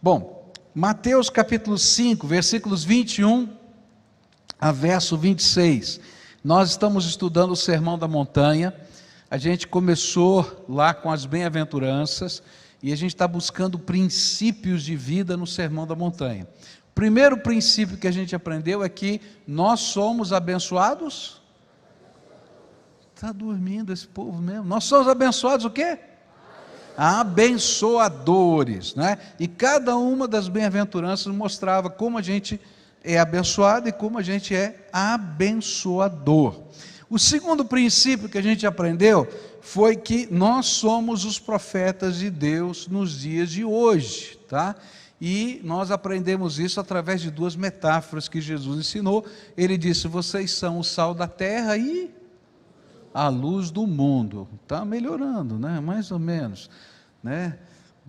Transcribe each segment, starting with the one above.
Bom, Mateus capítulo 5, versículos 21 a verso 26. Nós estamos estudando o Sermão da Montanha. A gente começou lá com as bem-aventuranças e a gente está buscando princípios de vida no Sermão da Montanha. O primeiro princípio que a gente aprendeu é que nós somos abençoados. Está dormindo esse povo mesmo? Nós somos abençoados o quê? Abençoadores, né? E cada uma das bem-aventuranças mostrava como a gente é abençoado e como a gente é abençoador. O segundo princípio que a gente aprendeu foi que nós somos os profetas de Deus nos dias de hoje, tá? E nós aprendemos isso através de duas metáforas que Jesus ensinou. Ele disse: vocês são o sal da terra e a luz do mundo. Está melhorando, né? Mais ou menos, né?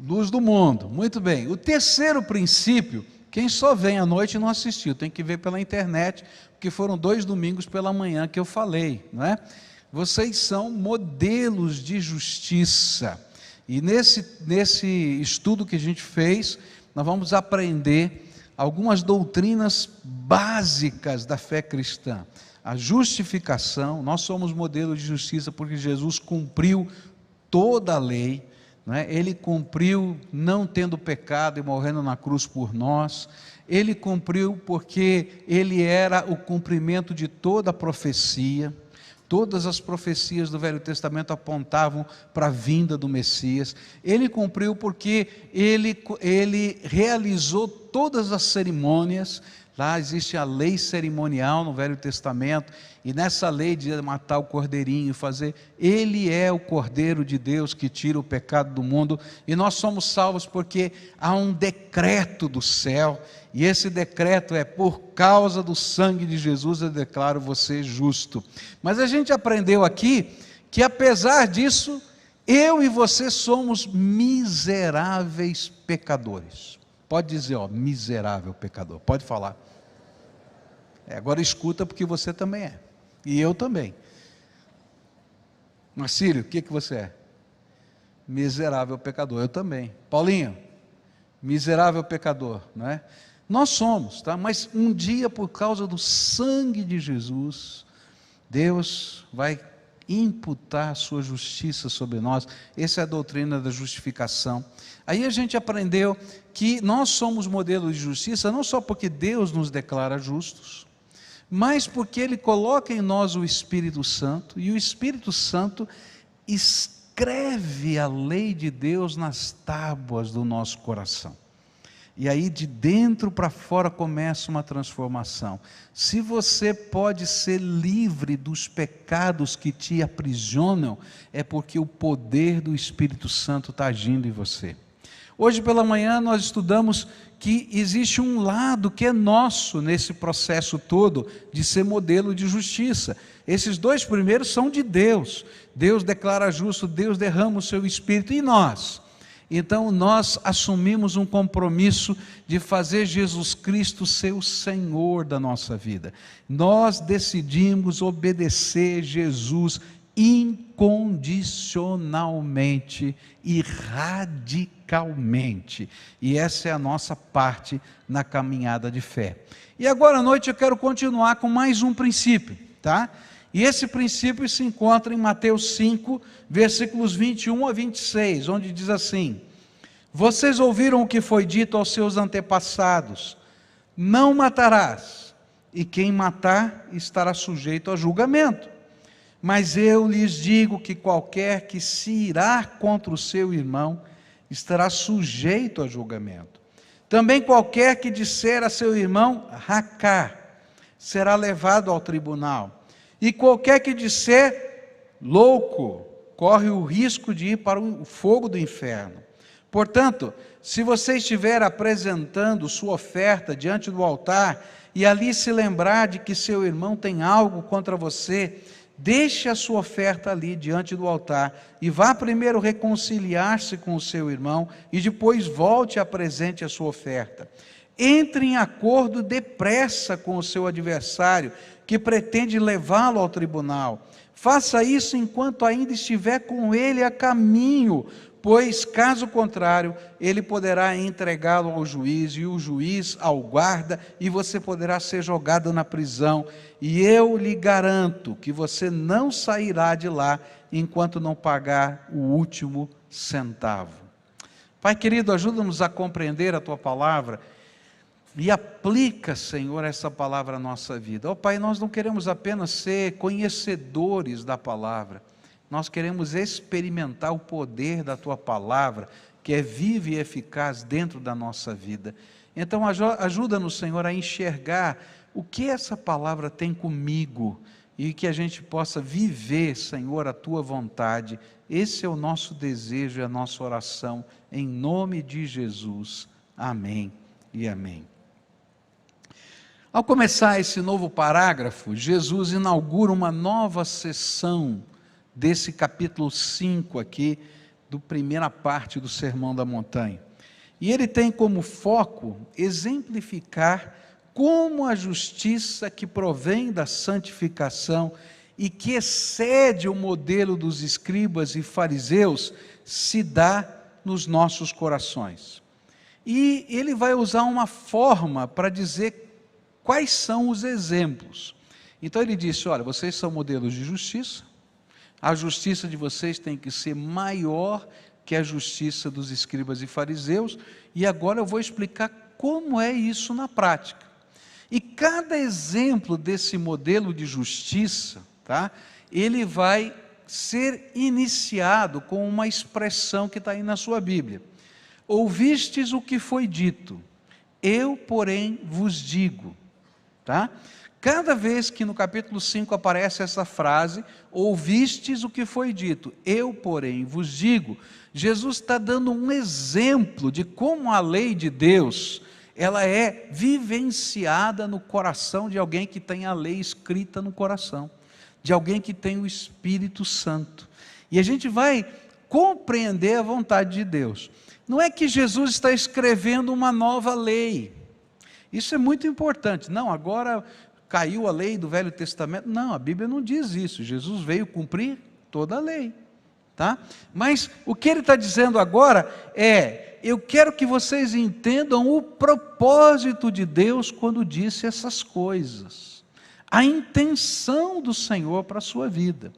Luz do mundo, muito bem. O terceiro princípio, quem só vem à noite não assistiu, tem que ver pela internet, porque foram 2 domingos pela manhã que eu falei, não é? Vocês são modelos de justiça. E nesse estudo que a gente fez, nós vamos aprender algumas doutrinas básicas da fé cristã. A justificação, nós somos modelo de justiça porque Jesus cumpriu toda a lei, não é? Ele cumpriu não tendo pecado e morrendo na cruz por nós. Ele cumpriu porque ele era o cumprimento de toda a profecia. Todas as profecias do Velho Testamento apontavam para a vinda do Messias. Ele cumpriu porque ele realizou todas as cerimônias. Lá existe a lei cerimonial no Velho Testamento, e nessa lei de matar o cordeirinho e fazer, ele é o Cordeiro de Deus que tira o pecado do mundo, e nós somos salvos porque há um decreto do céu, e esse decreto é: por causa do sangue de Jesus eu declaro você justo. Mas a gente aprendeu aqui que apesar disso, eu e você somos miseráveis pecadores. Pode dizer, ó, miserável pecador, pode falar. Agora escuta, porque você também é, e eu também. Marcílio, o que você é? Miserável pecador, eu também. Paulinho, miserável pecador, não é? Nós somos, tá? Mas um dia, por causa do sangue de Jesus, Deus vai imputar a sua justiça sobre nós. Essa é a doutrina da justificação. Aí a gente aprendeu que nós somos modelo de justiça, não só porque Deus nos declara justos, mas porque Ele coloca em nós o Espírito Santo, e o Espírito Santo escreve a lei de Deus nas tábuas do nosso coração. E aí de dentro para fora começa uma transformação. Se você pode ser livre dos pecados que te aprisionam, é porque o poder do Espírito Santo está agindo em você. Hoje pela manhã nós estudamos que existe um lado que é nosso nesse processo todo de ser modelo de justiça. Esses 2 primeiros são de Deus. Deus declara justo, Deus derrama o seu Espírito em nós. Então nós assumimos um compromisso de fazer Jesus Cristo ser o Senhor da nossa vida. Nós decidimos obedecer Jesus incondicionalmente e radicalmente. E essa é a nossa parte na caminhada de fé. E agora à noite eu quero continuar com mais um princípio, tá? E esse princípio se encontra em Mateus 5, versículos 21 a 26, onde diz assim: vocês ouviram o que foi dito aos seus antepassados: não matarás, e quem matar estará sujeito a julgamento. Mas eu lhes digo que qualquer que se irar contra o seu irmão estará sujeito a julgamento. Também qualquer que disser a seu irmão racá será levado ao tribunal. E qualquer que disser louco corre o risco de ir para o fogo do inferno. Portanto, se você estiver apresentando sua oferta diante do altar e ali se lembrar de que seu irmão tem algo contra você, deixe a sua oferta ali diante do altar e vá primeiro reconciliar-se com o seu irmão e depois volte e apresente a sua oferta. Entre em acordo depressa com o seu adversário que pretende levá-lo ao tribunal. Faça isso enquanto ainda estiver com ele a caminho, pois, caso contrário, ele poderá entregá-lo ao juiz, e o juiz ao guarda, e você poderá ser jogado na prisão, e eu lhe garanto que você não sairá de lá, enquanto não pagar o último centavo. Pai querido, ajuda-nos a compreender a Tua palavra, e aplica, Senhor, essa palavra à nossa vida. Ó Pai, nós não queremos apenas ser conhecedores da palavra, nós queremos experimentar o poder da Tua palavra, que é viva e eficaz dentro da nossa vida. Então ajuda-nos, Senhor, a enxergar o que essa palavra tem comigo, e que a gente possa viver, Senhor, a Tua vontade. Esse é o nosso desejo e a nossa oração, em nome de Jesus. Amém e amém. Ao começar esse novo parágrafo, Jesus inaugura uma nova sessão desse capítulo 5 aqui, do primeira parte do Sermão da Montanha. E ele tem como foco exemplificar como a justiça que provém da santificação e que excede o modelo dos escribas e fariseus se dá nos nossos corações. E ele vai usar uma forma para dizer quais são os exemplos. Então ele disse, olha, vocês são modelos de justiça, a justiça de vocês tem que ser maior que a justiça dos escribas e fariseus, e agora eu vou explicar como é isso na prática. E cada exemplo desse modelo de justiça, tá, ele vai ser iniciado com uma expressão que está aí na sua Bíblia. Ouvistes o que foi dito, eu, porém, vos digo. Tá? Cada vez que no capítulo 5 aparece essa frase, ouvistes o que foi dito, eu, porém, vos digo, Jesus está dando um exemplo de como a lei de Deus, ela é vivenciada no coração de alguém que tem a lei escrita no coração, de alguém que tem o Espírito Santo. E a gente vai compreender a vontade de Deus. Não é que Jesus está escrevendo uma nova lei. Isso é muito importante. Não, agora caiu a lei do Velho Testamento. Não, a Bíblia não diz isso. Jesus veio cumprir toda a lei. Tá? Mas o que ele está dizendo agora é, eu quero que vocês entendam o propósito de Deus quando disse essas coisas. A intenção do Senhor para a sua vida.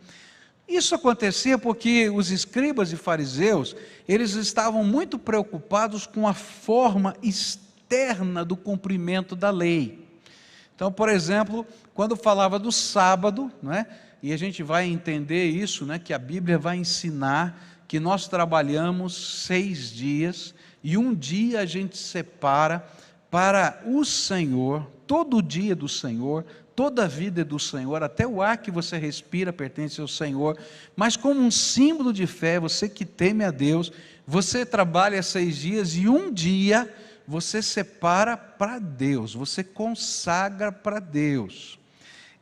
Isso acontecia porque os escribas e fariseus, eles estavam muito preocupados com a forma externa do cumprimento da lei. Então, por exemplo, quando falava do sábado, não é? E a gente vai entender isso, né, que a Bíblia vai ensinar que nós trabalhamos 6 dias, e um dia a gente separa para o Senhor, todo o dia do Senhor, toda a vida é do Senhor, até o ar que você respira pertence ao Senhor, mas como um símbolo de fé, você que teme a Deus, você trabalha 6 dias e um dia você separa para Deus, você consagra para Deus.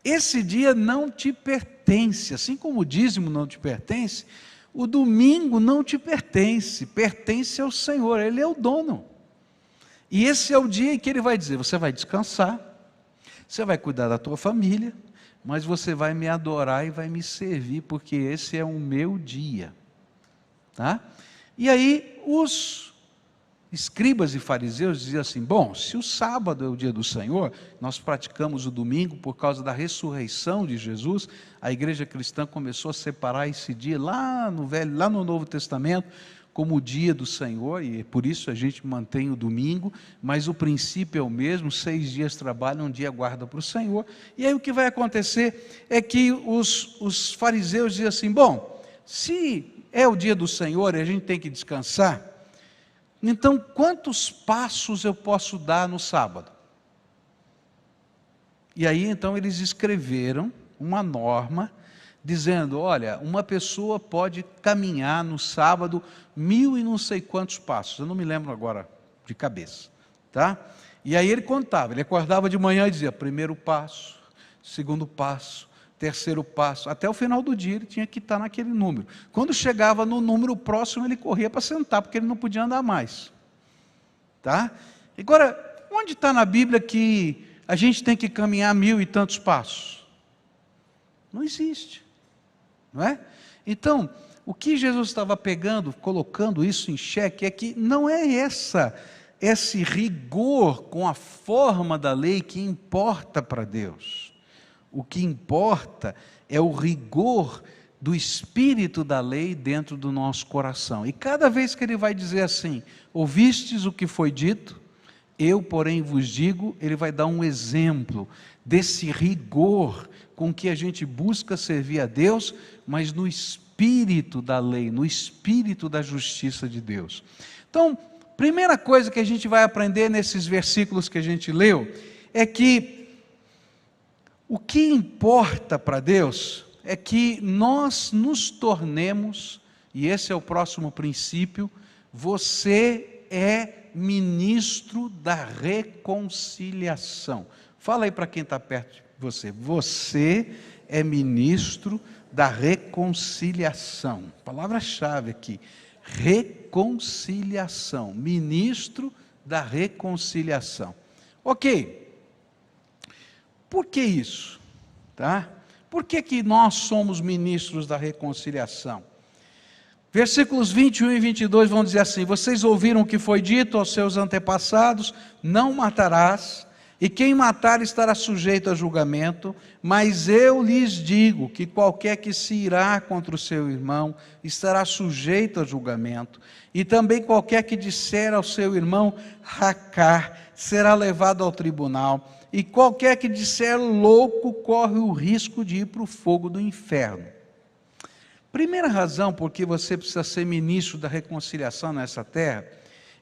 Esse dia não te pertence, assim como o dízimo não te pertence, o domingo não te pertence, pertence ao Senhor, Ele é o dono. E esse é o dia em que Ele vai dizer, você vai descansar, você vai cuidar da tua família, mas você vai me adorar e vai me servir, porque esse é o meu dia. Tá? E aí os escribas e fariseus diziam assim, bom, se o sábado é o dia do Senhor, nós praticamos o domingo por causa da ressurreição de Jesus, a igreja cristã começou a separar esse dia lá no Novo Testamento, como o dia do Senhor, e por isso a gente mantém o domingo, mas o princípio é o mesmo, 6 dias trabalham, um dia guarda para o Senhor. E aí o que vai acontecer é que os fariseus dizem assim, bom, se é o dia do Senhor e a gente tem que descansar, então quantos passos eu posso dar no sábado? E aí então eles escreveram uma norma, dizendo, olha, uma pessoa pode caminhar no sábado 1000 e não sei quantos passos, eu não me lembro agora de cabeça, tá? E aí ele contava, ele acordava de manhã e dizia, primeiro passo, segundo passo, terceiro passo, até o final do dia ele tinha que estar naquele número. Quando chegava no número próximo, ele corria para sentar, porque ele não podia andar mais, tá? Agora, onde está na Bíblia que a gente tem que caminhar 1000 e tantos passos? Não existe. Não é? Então, o que Jesus estava pegando, colocando isso em xeque, é que não é esse rigor com a forma da lei que importa para Deus. O que importa é o rigor do espírito da lei dentro do nosso coração. E cada vez que ele vai dizer assim, ouvistes o que foi dito, eu, porém, vos digo, ele vai dar um exemplo desse rigor com que a gente busca servir a Deus, mas no espírito da lei, no espírito da justiça de Deus. Então, primeira coisa que a gente vai aprender nesses versículos que a gente leu, é que o que importa para Deus é que nós nos tornemos, e esse é o próximo princípio, você é ministro da reconciliação. Fala aí para quem está perto de você. Você é ministro da reconciliação. Palavra-chave aqui. Reconciliação. Ministro da reconciliação. Ok. Por que isso? Tá? Por que nós somos ministros da reconciliação? Versículos 21 e 22 vão dizer assim: vocês ouviram o que foi dito aos seus antepassados, não matarás, e quem matar estará sujeito a julgamento, mas eu lhes digo que qualquer que se irá contra o seu irmão, estará sujeito a julgamento, e também qualquer que disser ao seu irmão, racar, será levado ao tribunal, e qualquer que disser louco, corre o risco de ir para o fogo do inferno. Primeira razão por que você precisa ser ministro da reconciliação nessa terra,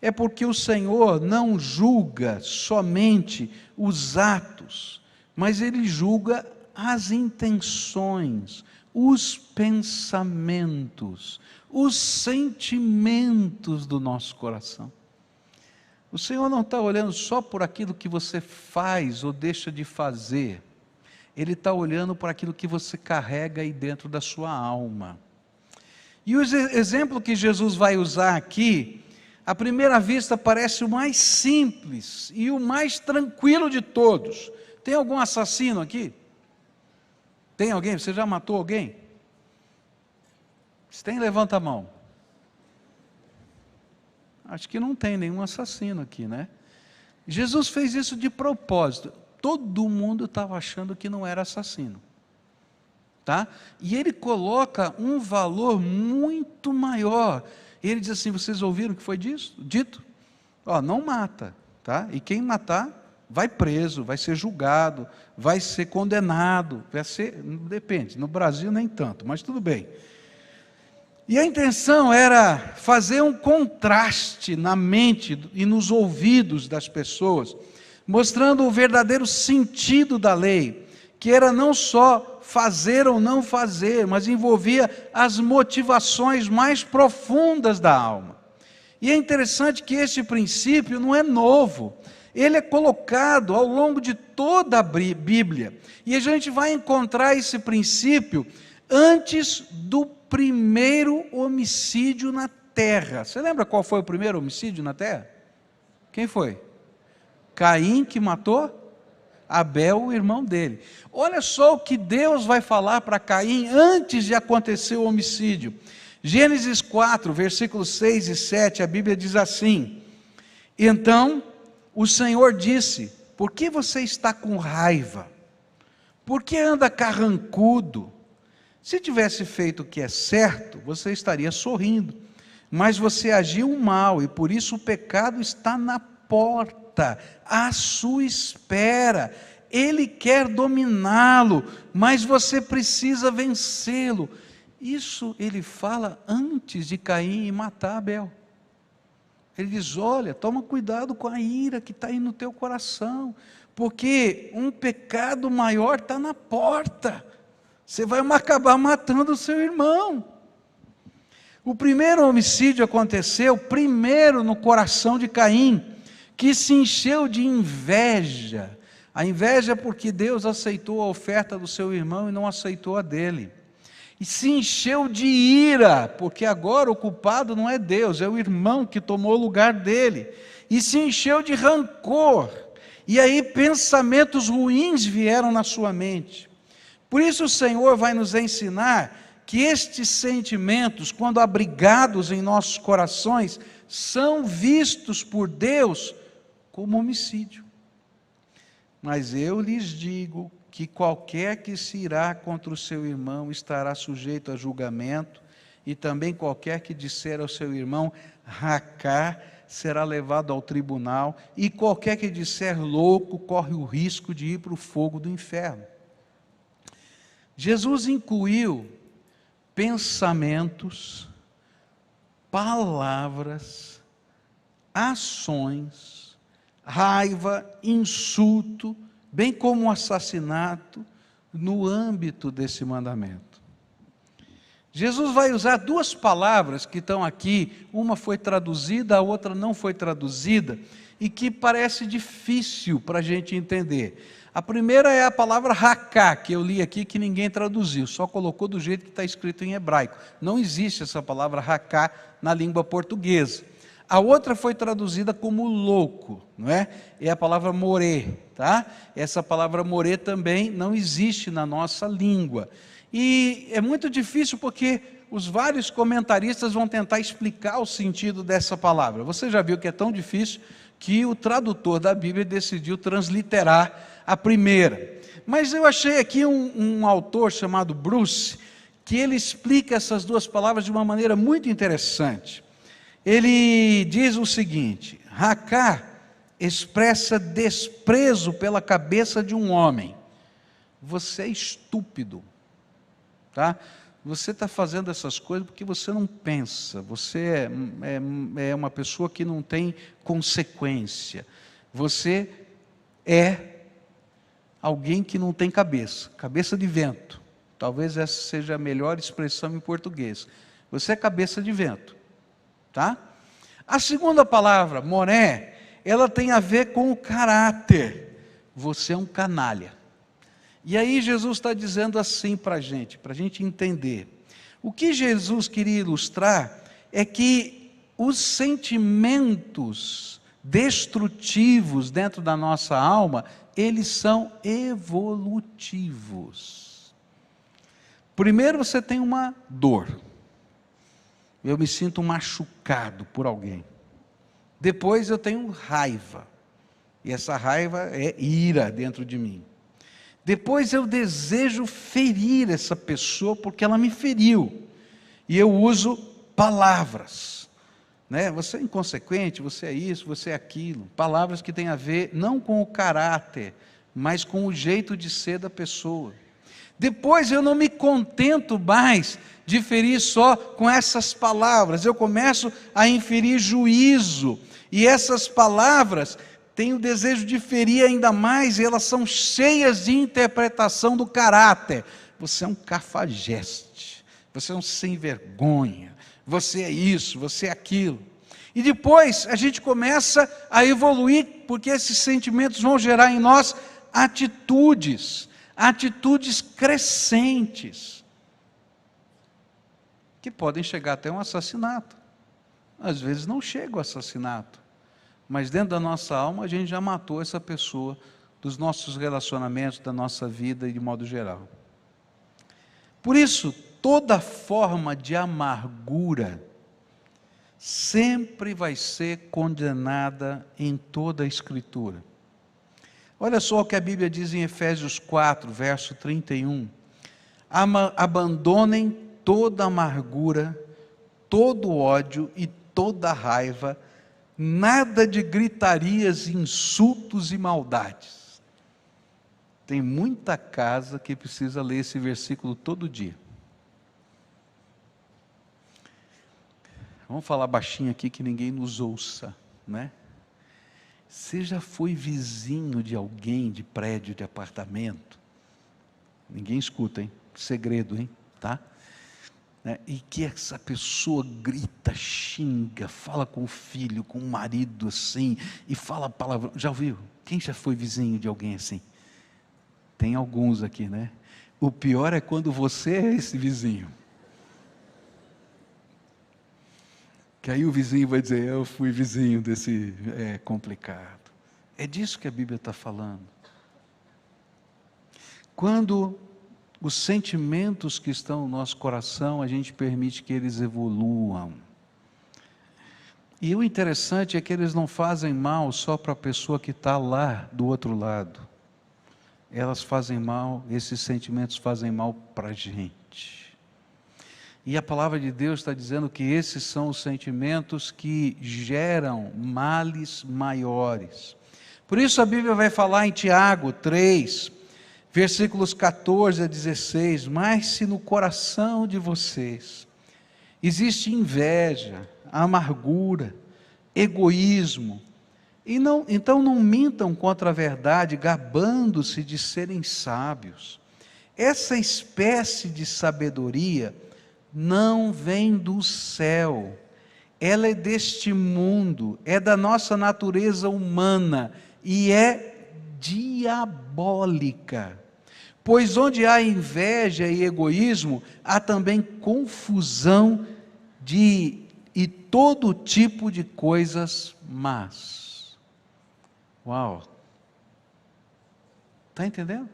é porque o Senhor não julga somente os atos, mas Ele julga as intenções, os pensamentos, os sentimentos do nosso coração. O Senhor não está olhando só por aquilo que você faz ou deixa de fazer, Ele está olhando para aquilo que você carrega aí dentro da sua alma. E o exemplo que Jesus vai usar aqui, à primeira vista parece o mais simples e o mais tranquilo de todos. Tem algum assassino aqui? Tem alguém? Você já matou alguém? Se tem, levanta a mão. Acho que não tem nenhum assassino aqui, né? Jesus fez isso de propósito. Todo mundo estava achando que não era assassino. Tá? E ele coloca um valor muito maior. Ele diz assim: vocês ouviram o que foi dito? Ó, não mata, tá? E quem matar vai preso, vai ser julgado, vai ser condenado, vai ser, depende, no Brasil nem tanto, mas tudo bem. E a intenção era fazer um contraste na mente e nos ouvidos das pessoas, mostrando o verdadeiro sentido da lei, que era não só fazer ou não fazer, mas envolvia as motivações mais profundas da alma. E é interessante que este princípio não é novo, ele é colocado ao longo de toda a Bíblia, e a gente vai encontrar esse princípio antes do primeiro homicídio na terra. Você lembra qual foi o primeiro homicídio na terra? Quem foi? Caim, que matou Abel, o irmão dele. Olha só o que Deus vai falar para Caim antes de acontecer o homicídio. Gênesis 4, versículos 6 e 7, a Bíblia diz assim: então o Senhor disse: por que você está com raiva? Por que anda carrancudo? Se tivesse feito o que é certo, você estaria sorrindo, mas você agiu mal, e por isso o pecado está na porta, à sua espera. Ele quer dominá-lo, mas você precisa vencê-lo. Isso ele fala antes de Caim e matar Abel. Ele diz: olha, toma cuidado com a ira que está aí no teu coração, porque um pecado maior está na porta. Você vai acabar matando o seu irmão. O primeiro homicídio aconteceu primeiro no coração de Caim, que se encheu de inveja. A inveja é porque Deus aceitou a oferta do seu irmão e não aceitou a dele. E se encheu de ira, porque agora o culpado não é Deus, é o irmão que tomou o lugar dele. E se encheu de rancor. E aí pensamentos ruins vieram na sua mente. Por isso o Senhor vai nos ensinar que estes sentimentos, quando abrigados em nossos corações, são vistos por Deus como homicídio. Mas eu lhes digo que qualquer que se irá contra o seu irmão estará sujeito a julgamento, e também qualquer que disser ao seu irmão racá será levado ao tribunal, e qualquer que disser louco corre o risco de ir para o fogo do inferno. Jesus incluiu pensamentos, palavras, ações, raiva, insulto, bem como o assassinato, no âmbito desse mandamento. Jesus vai usar duas palavras que estão aqui, uma foi traduzida, a outra não foi traduzida, e que parece difícil para a gente entender. A primeira é a palavra racá, que eu li aqui, que ninguém traduziu, só colocou do jeito que está escrito em hebraico. Não existe essa palavra racá na língua portuguesa. A outra foi traduzida como louco, não é? É a palavra morê, tá? Essa palavra morê também não existe na nossa língua. E é muito difícil porque os vários comentaristas vão tentar explicar o sentido dessa palavra. Você já viu que é tão difícil que o tradutor da Bíblia decidiu transliterar a primeira. Mas eu achei aqui um autor chamado Bruce, que ele explica essas duas palavras de uma maneira muito interessante. Ele diz o seguinte: racá expressa desprezo pela cabeça de um homem. Você é estúpido. Tá? Você está fazendo essas coisas porque você não pensa, você é uma pessoa que não tem consequência, você é alguém que não tem cabeça de vento. Talvez essa seja a melhor expressão em português. Você é cabeça de vento, tá? A segunda palavra, moré, ela tem a ver com o caráter. Você é um canalha. E aí Jesus está dizendo assim para a gente entender. O que Jesus queria ilustrar é que os sentimentos destrutivos dentro da nossa alma, eles são evolutivos. Primeiro você tem uma dor. Eu me sinto machucado por alguém. Depois eu tenho raiva. E essa raiva é ira dentro de mim. Depois eu desejo ferir essa pessoa porque ela me feriu. E eu uso palavras. Né? Você é inconsequente, você é isso, você é aquilo. Palavras que têm a ver não com o caráter, mas com o jeito de ser da pessoa. Depois eu não me contento mais de ferir só com essas palavras. Eu começo a inferir juízo. E essas palavras têm o desejo de ferir ainda mais, e elas são cheias de interpretação do caráter. Você é um cafajeste, você é um sem vergonha, você é isso, você é aquilo. E depois a gente começa a evoluir, porque esses sentimentos vão gerar em nós atitudes crescentes, que podem chegar até um assassinato. Às vezes não chega ao assassinato, mas dentro da nossa alma a gente já matou essa pessoa, dos nossos relacionamentos, da nossa vida e de modo geral. Por isso, toda forma de amargura sempre vai ser condenada em toda a Escritura. Olha só o que a Bíblia diz em Efésios 4, verso 31. Abandonem toda amargura, todo ódio e toda raiva, nada de gritarias, insultos e maldades. Tem muita casa que precisa ler esse versículo todo dia. Vamos falar baixinho aqui que ninguém nos ouça, né? Você já foi vizinho de alguém de prédio, de apartamento? Ninguém escuta, hein? Segredo, hein? Tá? E que essa pessoa grita, xinga, fala com o filho, com o marido assim, e fala palavrão. Já ouviu? Quem já foi vizinho de alguém assim? Tem alguns aqui, né? O pior é quando você é esse vizinho. Que aí o vizinho vai dizer, eu fui vizinho desse, é complicado. É disso que a Bíblia está falando. Quando os sentimentos que estão no nosso coração, a gente permite que eles evoluam. E o interessante é que eles não fazem mal só para a pessoa que está lá do outro lado. Elas fazem mal, esses sentimentos fazem mal para a gente. E a palavra de Deus está dizendo que esses são os sentimentos que geram males maiores. Por isso a Bíblia vai falar em Tiago 3, versículos 14 a 16, mas se no coração de vocês existe inveja, amargura, egoísmo, então não mintam contra a verdade, gabando-se de serem sábios. Essa espécie de sabedoria não vem do céu, ela é deste mundo, é da nossa natureza humana e é diabólica. Pois onde há inveja e egoísmo, há também confusão e todo tipo de coisas más. Uau! Está entendendo?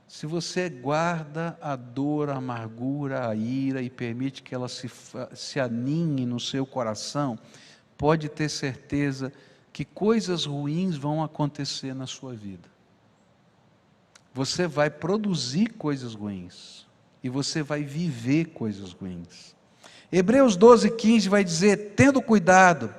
Se você guarda a dor, a amargura, a ira e permite que ela se aninhe no seu coração, pode ter certeza que coisas ruins vão acontecer na sua vida. Você vai produzir coisas ruins e você vai viver coisas ruins. Hebreus 12:15 vai dizer: tendo cuidado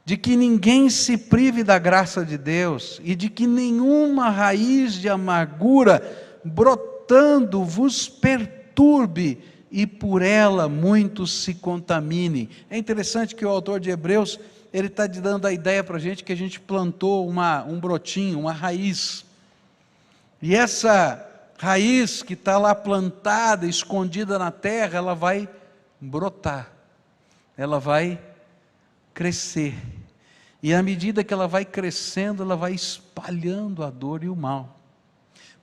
de que ninguém se prive da graça de Deus e de que nenhuma raiz de amargura brotando vos perturbe e por ela muitos se contaminem. É interessante que o autor de Hebreus, ele está dando a ideia para a gente que a gente plantou um brotinho, uma raiz, e essa raiz que está lá plantada, escondida na terra, ela vai brotar, ela vai crescer, e à medida que ela vai crescendo, ela vai espalhando a dor e o mal.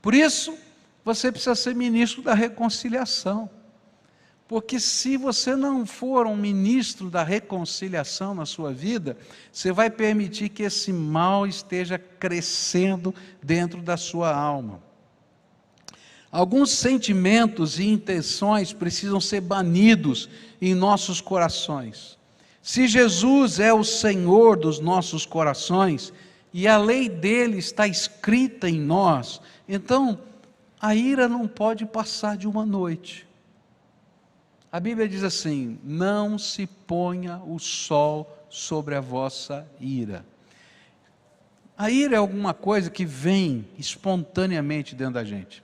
Por isso, você precisa ser ministro da reconciliação, porque se você não for um ministro da reconciliação na sua vida, você vai permitir que esse mal esteja crescendo dentro da sua alma. Alguns sentimentos e intenções precisam ser banidos em nossos corações. Se Jesus é o Senhor dos nossos corações, e a lei dele está escrita em nós, então a ira não pode passar de uma noite. A Bíblia diz assim: não se ponha o sol sobre a vossa ira. A ira é alguma coisa que vem espontaneamente dentro da gente.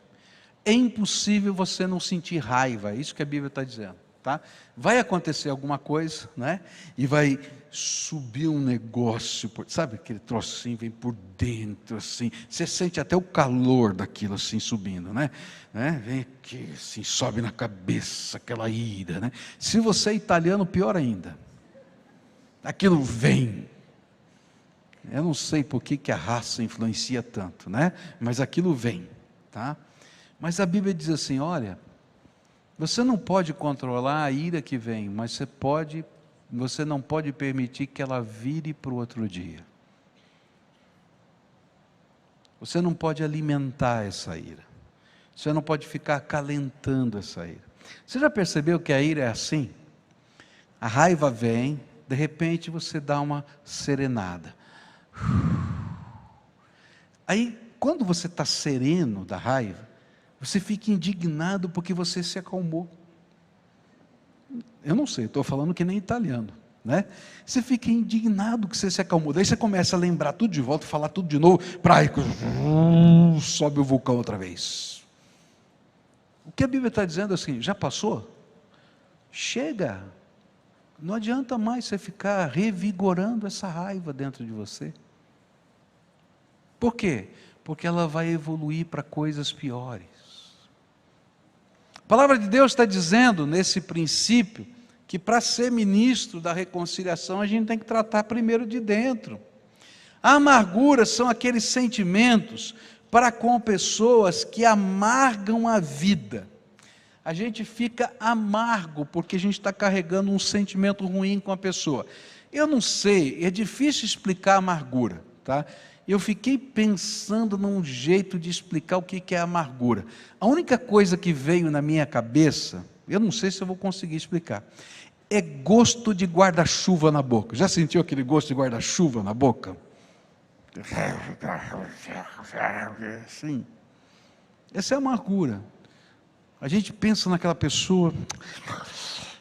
É impossível você não sentir raiva, é isso que a Bíblia está dizendo, tá? Vai acontecer alguma coisa, né? E vai subir um negócio, sabe aquele trocinho vem por dentro assim, você sente até o calor daquilo assim subindo, né? Vem aqui assim, sobe na cabeça aquela ira, né? Se você é italiano, pior ainda, aquilo vem. Eu não sei por que a raça influencia tanto, né? Mas aquilo vem, tá? Mas a Bíblia diz assim: olha, você não pode controlar a ira que vem, mas você não pode permitir que ela vire para o outro dia. Você não pode alimentar essa ira. Você não pode ficar acalentando essa ira. Você já percebeu que a ira é assim? A raiva vem, de repente você dá uma serenada. Aí, quando você está sereno da raiva, você fica indignado porque você se acalmou. Eu não sei, estou falando que nem italiano, né? Você fica indignado que você se acalmou, daí você começa a lembrar tudo de volta, falar tudo de novo, sobe o vulcão outra vez. O que a Bíblia está dizendo assim: já passou? Chega, não adianta mais você ficar revigorando essa raiva dentro de você. Por quê? Porque ela vai evoluir para coisas piores. A palavra de Deus está dizendo nesse princípio que para ser ministro da reconciliação a gente tem que tratar primeiro de dentro. A amargura são aqueles sentimentos para com pessoas que amargam a vida. A gente fica amargo porque a gente está carregando um sentimento ruim com a pessoa. Eu não sei, é difícil explicar a amargura, tá? Eu fiquei pensando num jeito de explicar o que é amargura. A única coisa que veio na minha cabeça, eu não sei se eu vou conseguir explicar, é gosto de guarda-chuva na boca. Já sentiu aquele gosto de guarda-chuva na boca? Sim. Essa é a amargura. A gente pensa naquela pessoa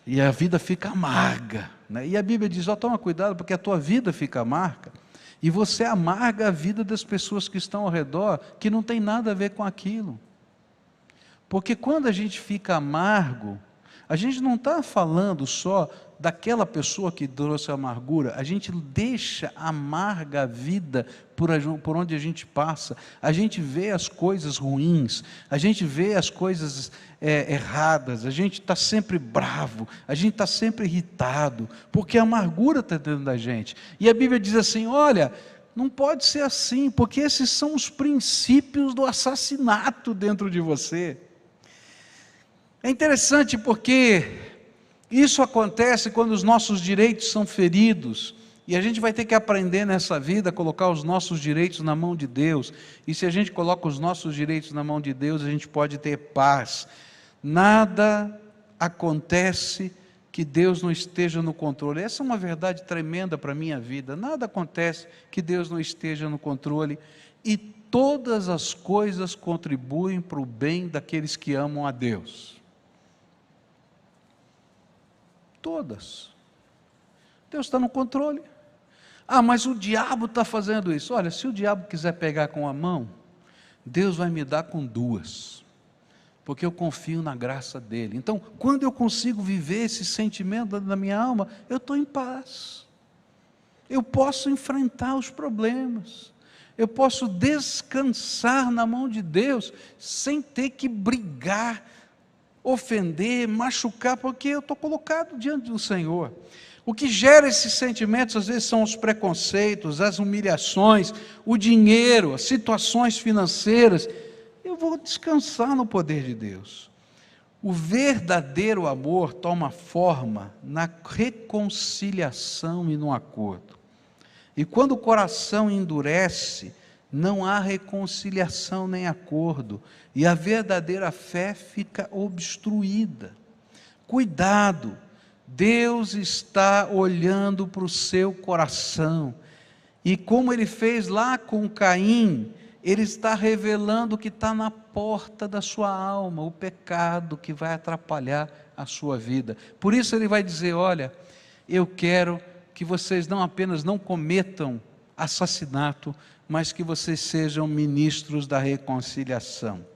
e a vida fica amarga, né? E a Bíblia diz, toma cuidado porque a tua vida fica amarga e você amarga a vida das pessoas que estão ao redor, que não tem nada a ver com aquilo. Porque quando a gente fica amargo, a gente não está falando só daquela pessoa que trouxe a amargura, a gente deixa amarga a vida por onde a gente passa, a gente vê as coisas ruins, a gente vê as coisas erradas, a gente está sempre bravo, a gente está sempre irritado, porque a amargura está dentro da gente. E a Bíblia diz assim, olha, não pode ser assim, porque esses são os princípios do assassinato dentro de você. É interessante porque isso acontece quando os nossos direitos são feridos, e a gente vai ter que aprender nessa vida a colocar os nossos direitos na mão de Deus, e se a gente coloca os nossos direitos na mão de Deus, a gente pode ter paz. Nada acontece que Deus não esteja no controle. Essa é uma verdade tremenda para a minha vida. Nada acontece que Deus não esteja no controle, e todas as coisas contribuem para o bem daqueles que amam a Deus. Todas. Deus está no controle. Mas o diabo está fazendo isso. Olha, se o diabo quiser pegar com a mão, Deus vai me dar com duas, porque eu confio na graça dele. Então, quando eu consigo viver esse sentimento na minha alma, eu estou em paz. Eu posso enfrentar os problemas, eu posso descansar na mão de Deus, sem ter que brigar, ofender, machucar, porque eu estou colocado diante do Senhor. O que gera esses sentimentos, às vezes, são os preconceitos, as humilhações, o dinheiro, as situações financeiras. Eu vou descansar no poder de Deus. O verdadeiro amor toma forma na reconciliação e no acordo. E quando o coração endurece, não há reconciliação nem acordo, e a verdadeira fé fica obstruída. Cuidado! Deus está olhando para o seu coração, e como Ele fez lá com Caim, Ele está revelando o que está na porta da sua alma, o pecado que vai atrapalhar a sua vida. Por isso Ele vai dizer, olha, eu quero que vocês não apenas não cometam assassinato, mas que vocês sejam ministros da reconciliação.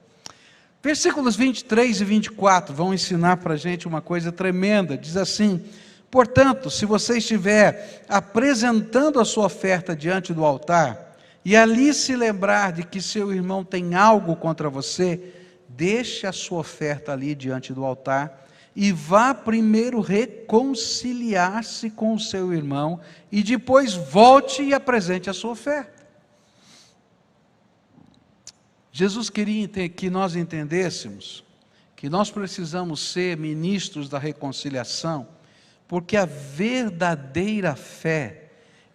Versículos 23 e 24 vão ensinar para a gente uma coisa tremenda. Diz assim, portanto, se você estiver apresentando a sua oferta diante do altar, e ali se lembrar de que seu irmão tem algo contra você, deixe a sua oferta ali diante do altar, e vá primeiro reconciliar-se com o seu irmão, e depois volte e apresente a sua oferta. Jesus queria que nós entendêssemos que nós precisamos ser ministros da reconciliação, porque a verdadeira fé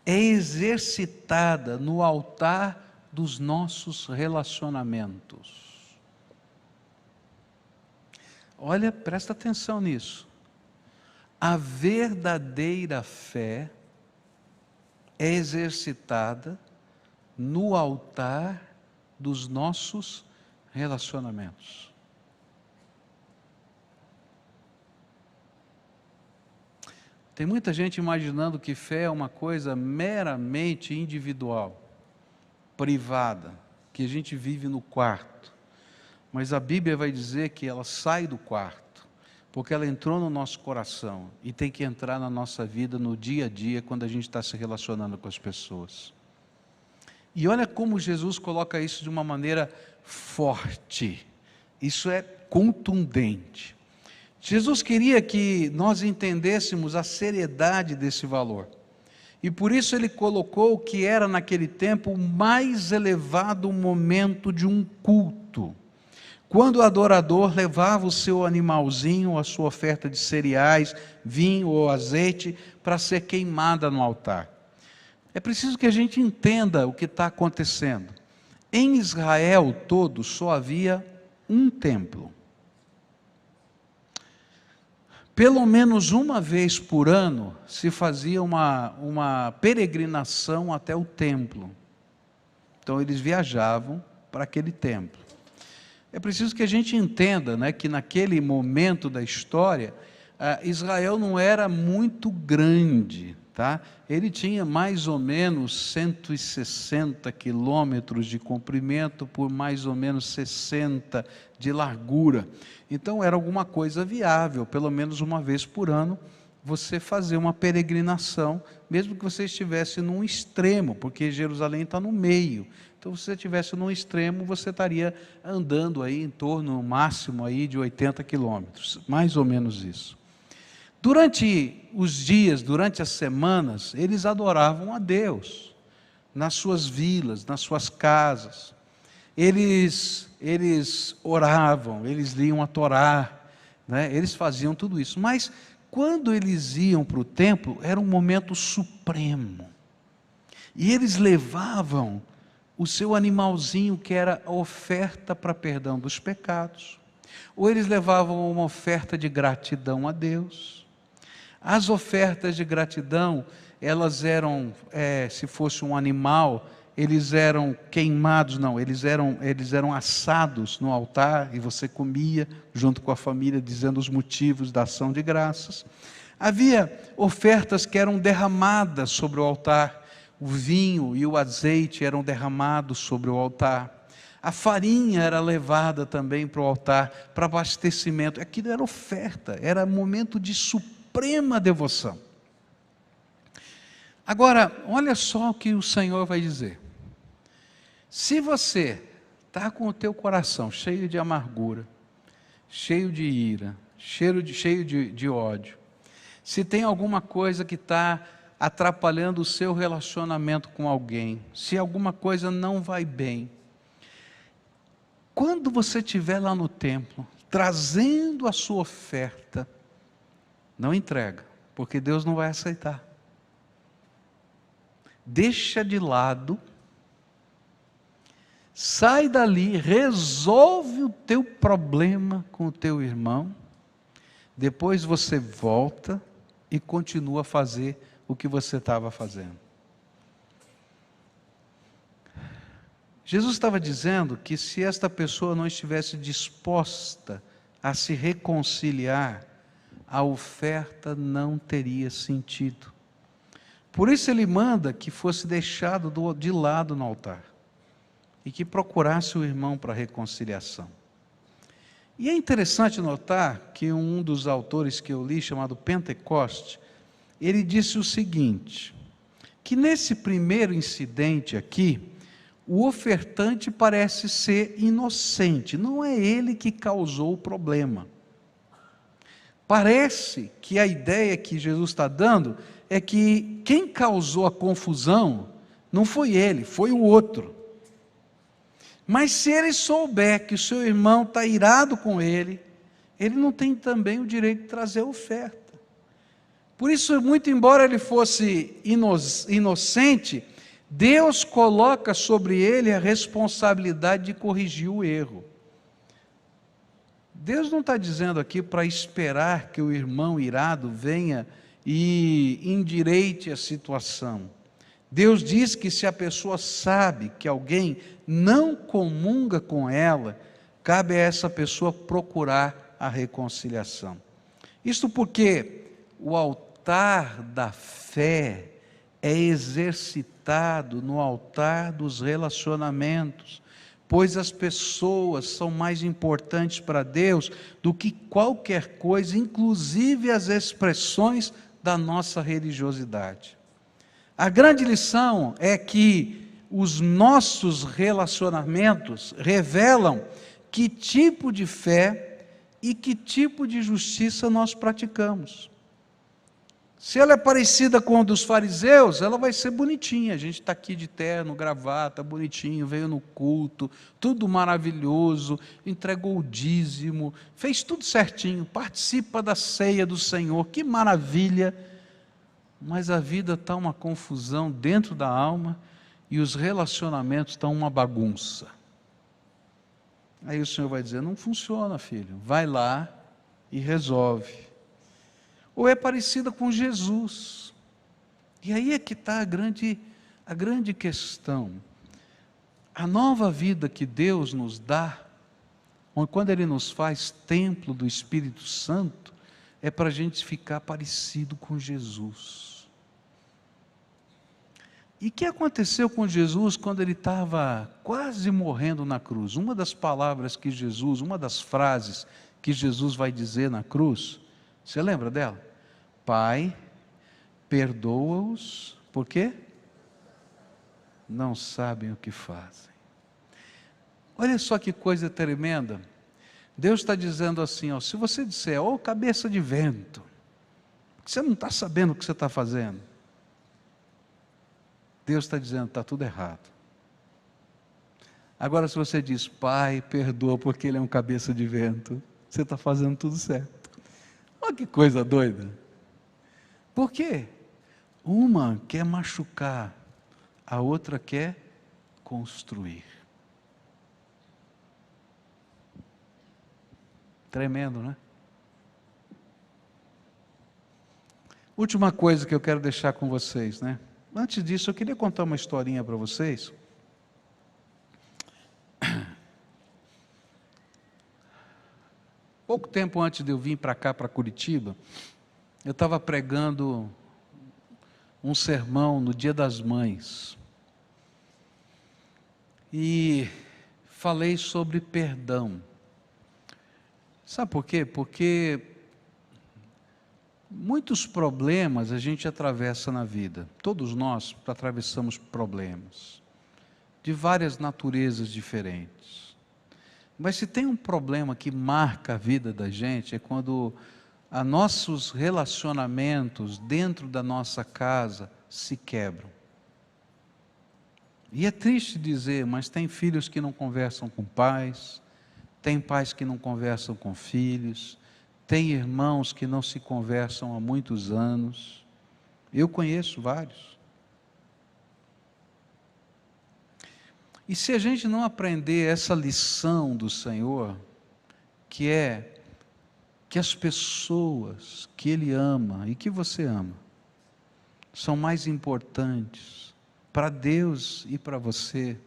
é exercitada no altar dos nossos relacionamentos. Olha, presta atenção nisso. A verdadeira fé é exercitada no altar dos nossos relacionamentos. Tem muita gente imaginando que fé é uma coisa meramente individual, privada, que a gente vive no quarto. Mas a Bíblia vai dizer que ela sai do quarto, porque ela entrou no nosso coração e tem que entrar na nossa vida no dia a dia, quando a gente está se relacionando com as pessoas. E olha como Jesus coloca isso de uma maneira forte, isso é contundente. Jesus queria que nós entendêssemos a seriedade desse valor, e por isso Ele colocou o que era naquele tempo o mais elevado momento de um culto, quando o adorador levava o seu animalzinho, a sua oferta de cereais, vinho ou azeite, para ser queimada no altar. É preciso que a gente entenda o que está acontecendo. Em Israel todo só havia um templo. Pelo menos uma vez por ano se fazia uma peregrinação até o templo. Então eles viajavam para aquele templo. É preciso que a gente entenda, né, que naquele momento da história, Israel não era muito grande, tá? Ele tinha mais ou menos 160 quilômetros de comprimento por mais ou menos 60 de largura. Então era alguma coisa viável, pelo menos uma vez por ano, você fazer uma peregrinação, mesmo que você estivesse num extremo, porque Jerusalém está no meio. Então, se você estivesse num extremo, você estaria andando aí em torno, no máximo, aí de 80 quilômetros, mais ou menos isso. Durante os dias, durante as semanas, eles adoravam a Deus, nas suas vilas, nas suas casas. Eles oravam, eles liam a Torá, né? Eles faziam tudo isso. Mas, quando eles iam para o templo, era um momento supremo. E eles levavam o seu animalzinho, que era a oferta para perdão dos pecados. Ou eles levavam uma oferta de gratidão a Deus. As ofertas de gratidão, elas eram, se fosse um animal, eles eram queimados, não, eles eram assados no altar, e você comia junto com a família, dizendo os motivos da ação de graças. Havia ofertas que eram derramadas sobre o altar, o vinho e o azeite eram derramados sobre o altar, a farinha era levada também para o altar, para abastecimento. Aquilo era oferta, era momento de suprema devoção. Agora, olha só o que o Senhor vai dizer. Se você está com o teu coração cheio de amargura, cheio de ira, cheio de ódio, se tem alguma coisa que está atrapalhando o seu relacionamento com alguém, se alguma coisa não vai bem, quando você estiver lá no templo, trazendo a sua oferta, não entrega, porque Deus não vai aceitar. Deixa de lado, sai dali, resolve o teu problema com o teu irmão, depois você volta e continua a fazer o que você estava fazendo. Jesus estava dizendo que se esta pessoa não estivesse disposta a se reconciliar, a oferta não teria sentido. Por isso ele manda que fosse deixado de lado no altar e que procurasse o irmão para reconciliação. E é interessante notar que um dos autores que eu li, chamado Pentecoste, ele disse o seguinte, que nesse primeiro incidente aqui, o ofertante parece ser inocente, não é ele que causou o problema. Parece que a ideia que Jesus está dando é que quem causou a confusão não foi ele, foi o outro. Mas se ele souber que o seu irmão está irado com ele, ele não tem também o direito de trazer a oferta. Por isso, muito embora ele fosse inocente, Deus coloca sobre ele a responsabilidade de corrigir o erro. Deus não está dizendo aqui para esperar que o irmão irado venha e endireite a situação. Deus diz que se a pessoa sabe que alguém não comunga com ela, cabe a essa pessoa procurar a reconciliação. Isto porque o altar da fé é exercitado no altar dos relacionamentos, pois as pessoas são mais importantes para Deus do que qualquer coisa, inclusive as expressões da nossa religiosidade. A grande lição é que os nossos relacionamentos revelam que tipo de fé e que tipo de justiça nós praticamos. Se ela é parecida com a dos fariseus, ela vai ser bonitinha. A gente está aqui de terno, gravata, bonitinho, veio no culto, tudo maravilhoso, entregou o dízimo, fez tudo certinho, participa da ceia do Senhor, que maravilha. mas a vida está uma confusão dentro da alma e os relacionamentos estão uma bagunça. Aí o Senhor vai dizer, não funciona, filho, vai lá e resolve. Ou é parecida com Jesus. E aí é que está a grande questão. A nova vida que Deus nos dá, quando Ele nos faz templo do Espírito Santo, é para a gente ficar parecido com Jesus. E o que aconteceu com Jesus quando Ele estava quase morrendo na cruz? Uma das palavras que Jesus, uma das frases que Jesus vai dizer na cruz, você lembra dela? Pai, perdoa-os, por quê? Não sabem o que fazem. Olha só que coisa tremenda. Deus está dizendo assim, ó, se você disser, ô cabeça de vento, você não está sabendo o que você está fazendo. Deus está dizendo, está tudo errado. Agora se você diz, Pai, perdoa porque Ele é um cabeça de vento, você está fazendo tudo certo. Olha que coisa doida. Por quê? Uma quer machucar, a outra quer construir. Tremendo, né? Última coisa que eu quero deixar com vocês, né? Antes disso, eu queria contar uma historinha para vocês. Pouco tempo antes de eu vir para cá, para Curitiba, eu estava pregando um sermão no Dia das Mães. E falei sobre perdão. Sabe por quê? Porque muitos problemas a gente atravessa na vida. Todos nós atravessamos problemas de várias naturezas diferentes. Mas se tem um problema que marca a vida da gente, é quando nossos relacionamentos dentro da nossa casa se quebram. E é triste dizer, mas tem filhos que não conversam com pais, tem pais que não conversam com filhos, tem irmãos que não se conversam há muitos anos. Eu conheço vários. E se a gente não aprender essa lição do Senhor, que é que as pessoas que Ele ama e que você ama, são mais importantes para Deus e para você.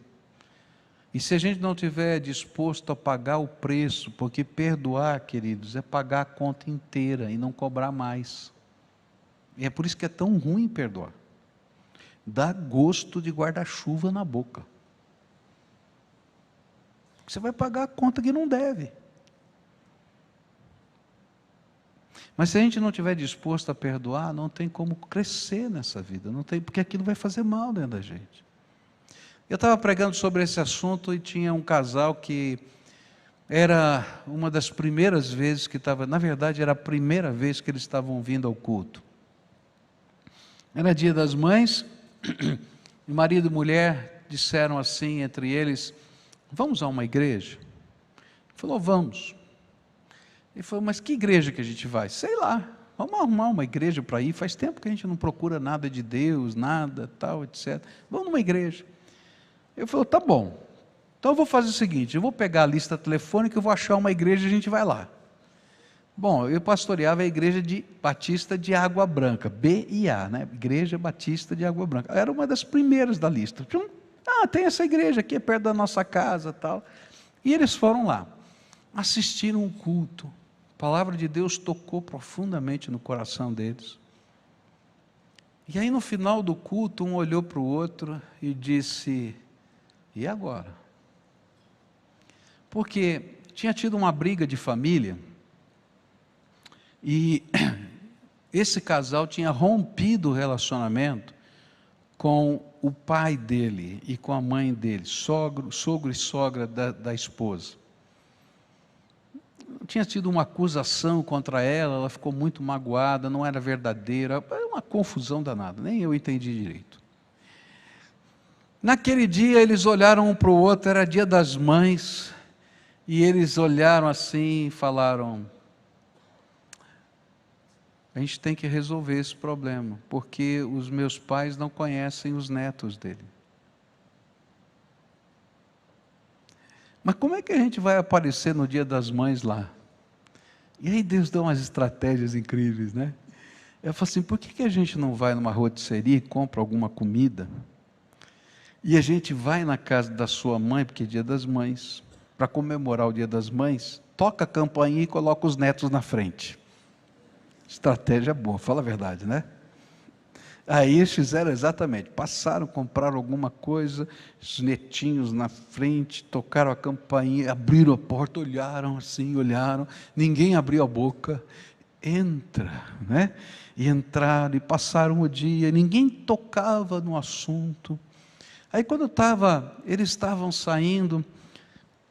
E se a gente não estiver disposto a pagar o preço, porque perdoar, queridos, é pagar a conta inteira e não cobrar mais. E é por isso que é tão ruim perdoar. Dá gosto de guarda-chuva na boca. Você vai pagar a conta que não deve. Mas se a gente não estiver disposto a perdoar, não tem como crescer nessa vida, não tem, porque aquilo vai fazer mal dentro da gente. Eu estava pregando sobre esse assunto e tinha um casal que era uma das primeiras vezes que estava, na verdade era a primeira vez que eles estavam vindo ao culto. Era Dia das Mães, e marido e mulher disseram assim entre eles, vamos a uma igreja? Ele falou, vamos. Ele falou, mas que igreja que a gente vai? Sei lá, vamos arrumar uma igreja para ir, faz tempo que a gente não procura nada de Deus, nada, tal, etc. Vamos numa igreja. Ele falou, tá bom, então eu vou fazer o seguinte, eu vou pegar a lista telefônica, eu vou achar uma igreja e a gente vai lá. Bom, eu pastoreava a igreja Batista de Água Branca, BIA, né? Igreja Batista de Água Branca. Era uma das primeiras da lista. Tem essa igreja aqui, perto da nossa casa, tal. E eles foram lá, assistiram o culto. A palavra de Deus tocou profundamente no coração deles. E aí no final do culto, um olhou para o outro e disse, e agora? Porque tinha tido uma briga de família, e esse casal tinha rompido o relacionamento com o pai dele e com a mãe dele, sogro e sogra da esposa. Tinha tido uma acusação contra ela, ela ficou muito magoada, não era verdadeira, era uma confusão danada, nem eu entendi direito. Naquele dia eles olharam um para o outro, era Dia das Mães, e eles olharam assim e falaram, a gente tem que resolver esse problema, porque os meus pais não conhecem os netos dele. Mas como é que a gente vai aparecer no Dia das Mães lá? E aí Deus dá umas estratégias incríveis, né? Eu falo assim, por que a gente não vai numa rotisserie e compra alguma comida? E a gente vai na casa da sua mãe, porque é Dia das Mães, para comemorar o Dia das Mães, toca a campainha e coloca os netos na frente. Estratégia boa, fala a verdade, né? Aí eles fizeram exatamente, passaram, compraram alguma coisa, os netinhos na frente, tocaram a campainha, abriram a porta, olharam assim, olharam, ninguém abriu a boca, entra, né? E entraram e passaram o dia, ninguém tocava no assunto. Aí quando eles estavam saindo,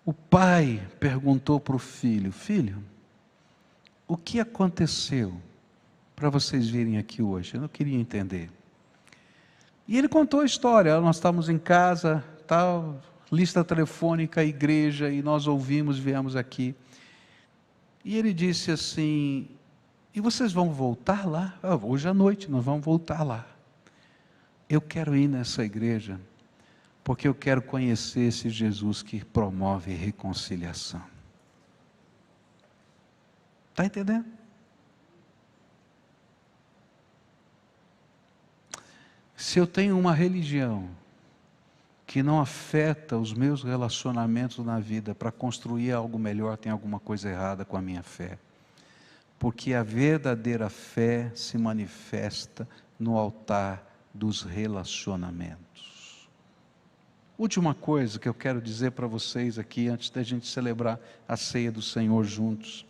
o pai perguntou para o filho, filho, o que aconteceu para vocês virem aqui hoje? Eu não queria entender. E ele contou a história, nós estávamos em casa, tal, lista telefônica, igreja, e nós ouvimos, viemos aqui. E ele disse assim, e vocês vão voltar lá? Hoje à noite nós vamos voltar lá. Eu quero ir nessa igreja, porque eu quero conhecer esse Jesus que promove reconciliação. Está entendendo? Se eu tenho uma religião que não afeta os meus relacionamentos na vida para construir algo melhor, tem alguma coisa errada com a minha fé. Porque a verdadeira fé se manifesta no altar dos relacionamentos. Última coisa que eu quero dizer para vocês aqui, antes da gente celebrar a ceia do Senhor juntos.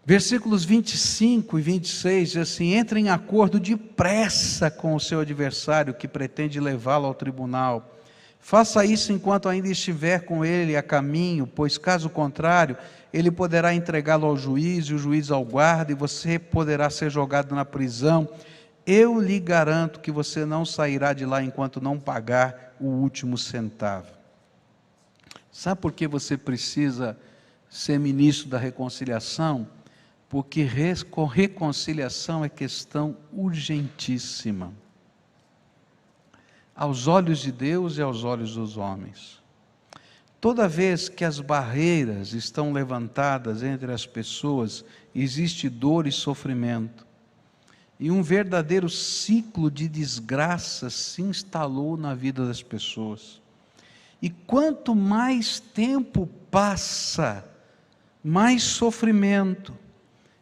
Versículos 25 e 26 diz assim, entre em acordo depressa com o seu adversário que pretende levá-lo ao tribunal. Faça isso enquanto ainda estiver com ele a caminho, pois caso contrário, ele poderá entregá-lo ao juiz e o juiz ao guarda e você poderá ser jogado na prisão. Eu lhe garanto que você não sairá de lá enquanto não pagar o último centavo. Sabe por que você precisa ser ministro da reconciliação? Porque reconciliação é questão urgentíssima. Aos olhos de Deus e aos olhos dos homens. Toda vez que as barreiras estão levantadas entre as pessoas, existe dor e sofrimento. E um verdadeiro ciclo de desgraça se instalou na vida das pessoas. E quanto mais tempo passa, mais sofrimento.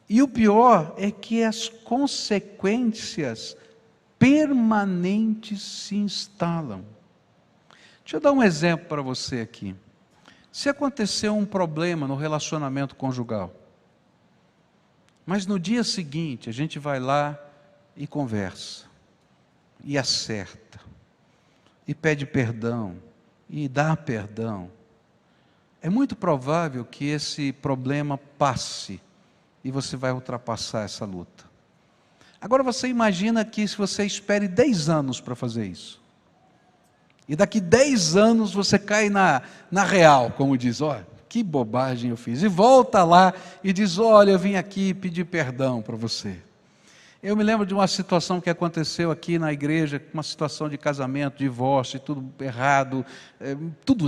E o pior é que as consequências permanentes se instalam. Deixa eu dar um exemplo para você aqui. Se aconteceu um problema no relacionamento conjugal, mas no dia seguinte a gente vai lá e conversa, e acerta, e pede perdão, e dá perdão, é muito provável que esse problema passe, e você vai ultrapassar essa luta. Agora você imagina que se você espere 10 anos para fazer isso, e daqui 10 anos você cai na real, como diz, olha, que bobagem eu fiz, e volta lá e diz, olha, eu vim aqui pedir perdão para você. Eu me lembro de uma situação que aconteceu aqui na igreja, uma situação de casamento, divórcio, tudo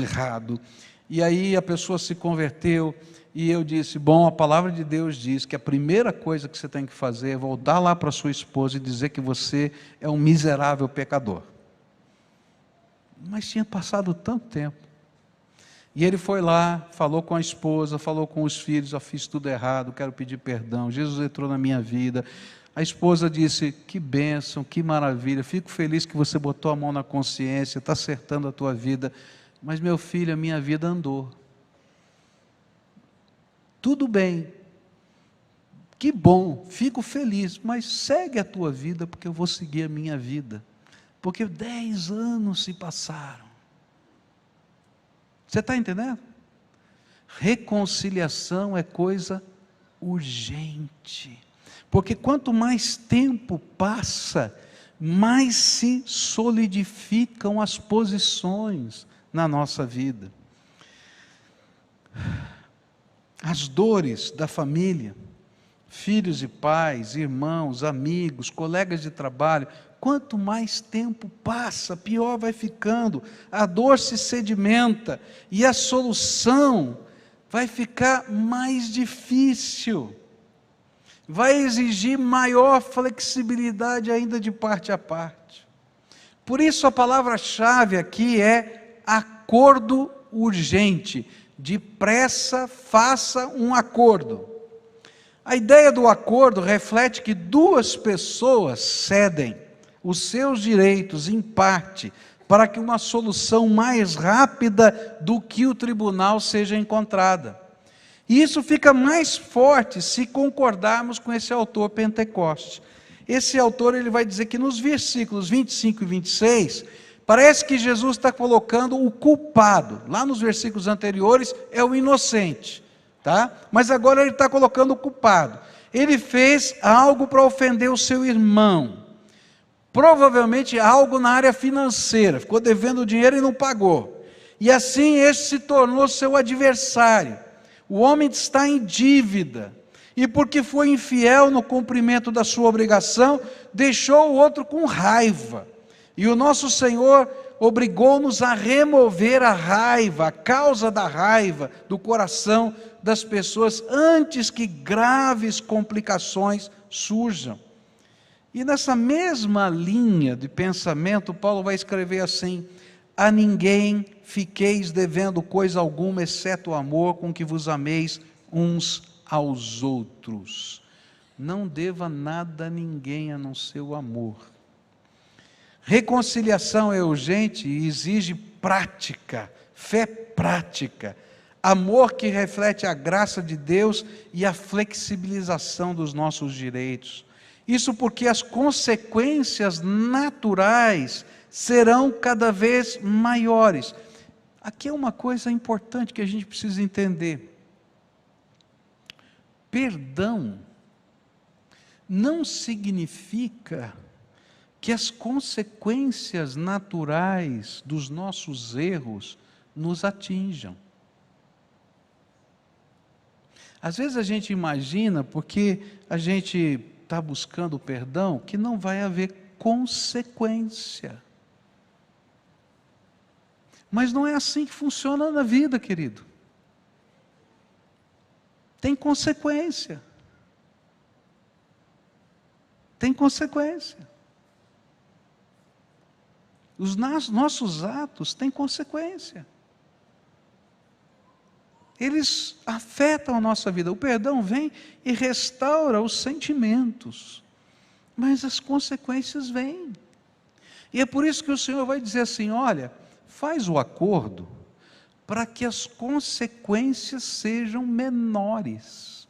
errado, e aí a pessoa se converteu, e eu disse, bom, a palavra de Deus diz que a primeira coisa que você tem que fazer é voltar lá para sua esposa e dizer que você é um miserável pecador. Mas tinha passado tanto tempo. E ele foi lá, falou com a esposa, falou com os filhos, eu fiz tudo errado, quero pedir perdão, Jesus entrou na minha vida. A esposa disse, que bênção, que maravilha, fico feliz que você botou a mão na consciência, está acertando a tua vida, mas meu filho, a minha vida andou. Tudo bem, que bom, fico feliz, mas segue a tua vida, porque eu vou seguir a minha vida, porque 10 anos se passaram. Você está entendendo? Reconciliação é coisa urgente, porque quanto mais tempo passa, mais se solidificam as posições na nossa vida. As dores da família filhos e pais, irmãos, amigos, colegas de trabalho, quanto mais tempo passa, pior vai ficando, a dor se sedimenta e a solução vai ficar mais difícil, vai exigir maior flexibilidade ainda de parte a parte. Por isso a palavra-chave aqui é acordo urgente, depressa faça um acordo. A ideia do acordo reflete que duas pessoas cedem os seus direitos em parte para que uma solução mais rápida do que o tribunal seja encontrada. E isso fica mais forte se concordarmos com esse autor Pentecoste. Esse autor ele vai dizer que nos versículos 25 e 26, parece que Jesus está colocando o culpado. Lá nos versículos anteriores é o inocente. Tá? Mas agora ele está colocando o culpado. Ele fez algo para ofender o seu irmão, provavelmente algo na área financeira, ficou devendo dinheiro e não pagou, e assim este se tornou seu adversário. O homem está em dívida, e porque foi infiel no cumprimento da sua obrigação, deixou o outro com raiva, e o nosso Senhor obrigou-nos a remover a raiva, a causa da raiva do coração das pessoas, antes que graves complicações surjam. E nessa mesma linha de pensamento, Paulo vai escrever assim: a ninguém fiqueis devendo coisa alguma, exceto o amor com que vos ameis uns aos outros. Não deva nada a ninguém a não ser o amor. Reconciliação é urgente e exige prática, fé prática, amor que reflete a graça de Deus e a flexibilização dos nossos direitos. Isso porque as consequências naturais serão cada vez maiores. Aqui é uma coisa importante que a gente precisa entender. Perdão não significa que as consequências naturais dos nossos erros nos atinjam. Às vezes a gente imagina, porque a gente está buscando perdão, que não vai haver consequência. Mas não é assim que funciona na vida, querido. Tem consequência. Tem consequência. Os nossos atos têm consequência. Eles afetam a nossa vida. O perdão vem e restaura os sentimentos, mas as consequências vêm. E é por isso que o Senhor vai dizer assim: olha, faz o acordo para que as consequências sejam menores.